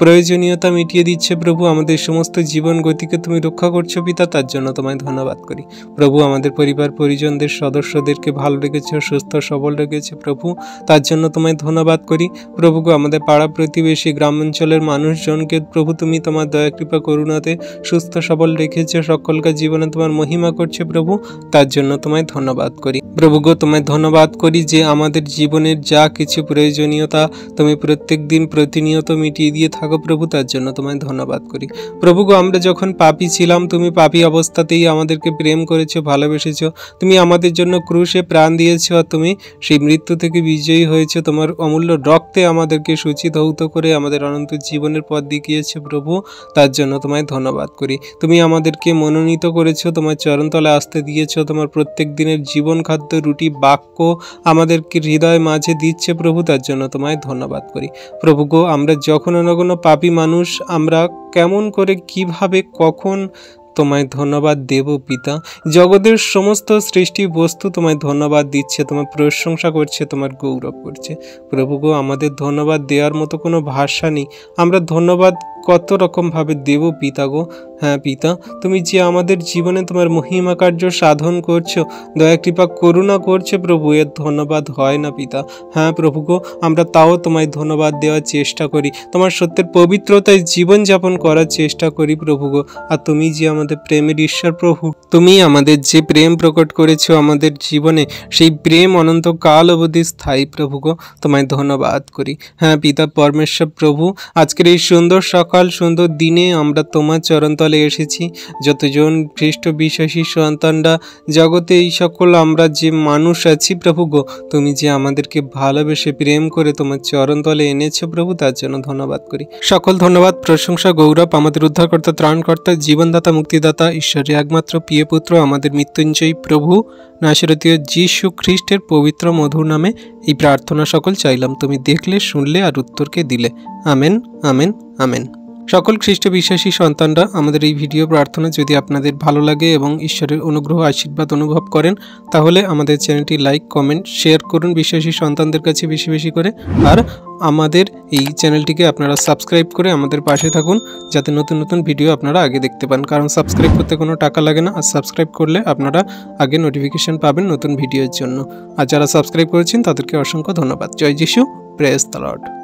প্রয়োজনীয়তা মিটিয়ে দিচ্ছে প্রভু, আমাদের সমস্ত জীবন গতিকে তুমি রক্ষা করছো পিতা, তার জন্য তোমায় ধন্যবাদ করি প্রভু। আমাদের পরিবার পরিজনদের সদস্যদেরকে ভালো রেখেছো, সুস্থ সবল রেখেছে প্রভু, তার জন্য তোমায় ধন্যবাদ করি প্রভু গো। আমাদের পাড়া প্রতিবেশী গ্রামাঞ্চলের মানুষজনকে প্রভু তুমি তোমার দয়া কৃপা করুণাতে সুস্থ সবল রেখেছো, সকলকার জীবনে তোমার মহিমা করছে প্রভু, তার জন্য তোমায় ধন্যবাদ করি। প্রভু গো, তোমায় ধন্যবাদ করি যে আমাদের জীবনের যা কিছু প্রয়োজনীয়তা তুমি প্রত্যেক দিন প্রতিনিয়ত মিটিয়ে দিয়ে থাকো প্রভু, তার জন্য তোমায় ধন্যবাদ করি। প্রভু গো, আমরা যখন পাপী ছিলাম তুমি পাপী অবস্থাতেই আমাদেরকে প্রেম করেছো, ভালোবেসেছো, তুমি আমাদের জন্য ক্রুশে প্রাণ দিয়েছো, আর তুমি সেই মৃত্যু থেকে বিজয়ী হয়েছে, তোমার অমূল্য রক্তে আমাদেরকে সুচিধৌত করে আমাদের অনন্ত জীবনের পথ দেখিয়েছে প্রভু, তার জন্য তোমায় ধন্যবাদ করি। তুমি আমাদেরকে মনোনীত করেছো, তোমার চরণতলে আসতে দিয়েছো, তোমার প্রত্যেক দিনের জীবন খাদ্য রুটি বাক্য আমাদেরকে হৃদয় মাঝে দিচ্ছে প্রভু, তার জন্য তোমায় ধন্যবাদ করি। প্রভু গো, আমরা যখন অনগণ পাপী মানুষ, আমরা কেমন করে কিভাবে কখন তোমায় ধন্যবাদ দেব পিতা। জগতের সমস্ত সৃষ্টি বস্তু তোমায় ধন্যবাদ দিচ্ছে, তোমার প্রশংসা করছে, তোমার গৌরব করছে। প্রভু গো, আমাদের ধন্যবাদ দেওয়ার মতো কোনো ভাষা নেই, আমরা ধন্যবাদ কত রকমভাবে দেব পিতা গো। হ্যাঁ পিতা, তুমি যে আমাদের জীবনে তোমার মহিমা কার্য সাধন করছো, দয়া কৃপা করুণা করছে প্রভু, এর ধন্যবাদ হয় না পিতা। হ্যাঁ প্রভু গো, আমরা তাও তোমায় ধন্যবাদ দেওয়ার চেষ্টা করি, তোমার সত্যের পবিত্রতায় জীবনযাপন করার চেষ্টা করি প্রভু গো। আর তুমি যে আমাদের প্রেমের ঈশ্বর প্রভু, তুমি আমাদের যে প্রেম প্রকট করেছো আমাদের জীবনে, সেই প্রেম অনন্তকাল অবধি স্থায়ী প্রভু গো, তোমায় ধন্যবাদ করি। হ্যাঁ পিতা পরমেশ্বর প্রভু, আজকের এই সুন্দর সকাল সুন্দর দিনে আমরা তোমার চরণতলে এসেছি। যতজন খ্রিস্ট বিশ্বাসী সন্তানরা জগতে এই সকল আমরা যে মানুষ আছি প্রভু গো, তুমি যে আমাদেরকে ভালোবেসে প্রেম করে তোমার চরণতলে এনেছো প্রভু, তার জন্য ধন্যবাদ করি। সকল ধন্যবাদ প্রশংসা গৌরব আমাদের উদ্ধারকর্তা ত্রাণকর্তা জীবনদাতা মুক্তিদাতা ঈশ্বরের একমাত্র প্রিয় পুত্র আমাদের মৃত্যুঞ্জয়ী প্রভু নাসরতীয় যীশু খ্রিস্টের পবিত্র মধুর নামে এই প্রার্থনা সকল চাইলাম, তুমি দেখলে শুনলে আর উত্তরকে দিলে। Amen amen amen. সকল খ্রিস্ট বিশ্বাসী সন্তানরা, আমাদের এই ভিডিও প্রার্থনা যদি আপনাদের ভালো লাগে এবং ঈশ্বরের অনুগ্রহ আশীর্বাদ অনুভব করেন, তাহলে আমাদের চ্যানেলটি লাইক কমেন্ট শেয়ার করুন বিশ্বাসী সন্তানদের কাছে বেশি বেশি করে। আর আমাদের এই চ্যানেলটিকে আপনারা সাবস্ক্রাইব করে আমাদের পাশে থাকুন, যাতে নতুন নতুন ভিডিও আপনারা আগে দেখতে পান। কারণ সাবস্ক্রাইব করতে কোনো টাকা লাগে না, আর সাবস্ক্রাইব করলে আপনারা আগে নোটিফিকেশন পাবেন নতুন ভিডিওর জন্য। আর যারা সাবস্ক্রাইব করেছেন তাদেরকে অসংখ্য ধন্যবাদ। জয় যিশু, প্রেজ দ্য লর্ড।